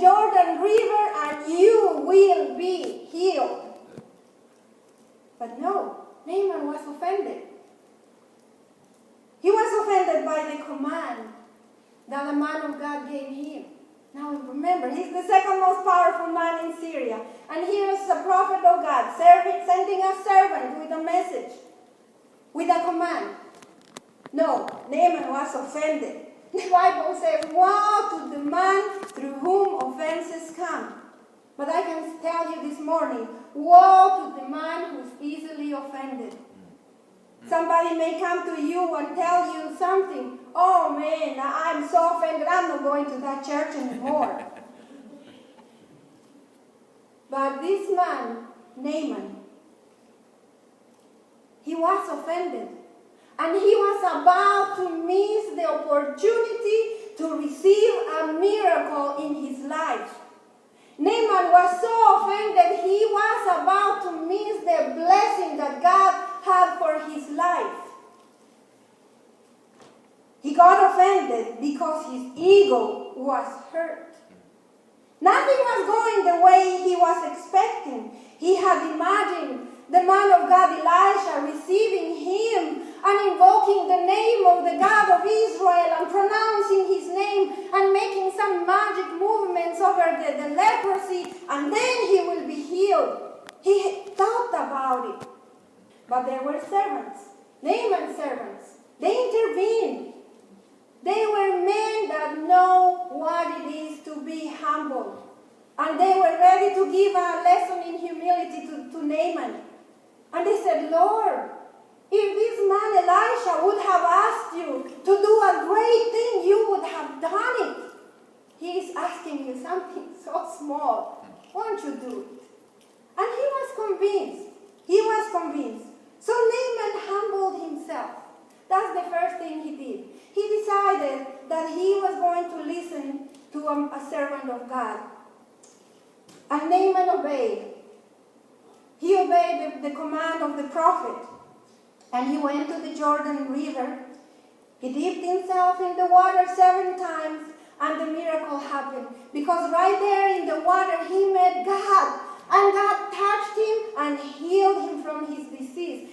Jordan River and you will be healed. But no, Naaman was offended. He was offended by the command that the man of God gave him. Now remember, he's the second most powerful man in Syria. And here is the prophet of God sending a servant with a message, with a command. No, Naaman was offended. The Bible says, woe to the man through whom offenses come. But I can tell you this morning, woe to the man who's easily offended. Somebody may come to you and tell you something. Oh man, I'm so offended, I'm not going to that church anymore. But this man, Naaman, he was offended. And he was about to miss the opportunity to receive a miracle in his life. Naaman was so offended, he was about to miss the blessing that God had for his life. He got offended because his ego was hurt. Nothing was going the way he was expecting. He had imagined the man of God, Elisha, receiving him and invoking the name of the God of Israel and pronouncing his name and making some magic movements over the leprosy, and then he will be healed. He thought about it. But there were servants, Naaman's servants. They intervened. They were men that know what it is to be humble. And they were ready to give a lesson in humility to Naaman. And they said, Lord, if this man Elisha would have asked you to do a great thing, you would have done it. He is asking you something so small. Won't you do it? And he was convinced. He was convinced. So Naaman humbled himself. That's the first thing he did. He decided that he was going to listen to a servant of God. And Naaman obeyed. He obeyed the command of the prophet. And he went to the Jordan River. He dipped himself in the water 7 times, and the miracle happened. Because right there in the water, he met God. And God touched him and healed him from his disease.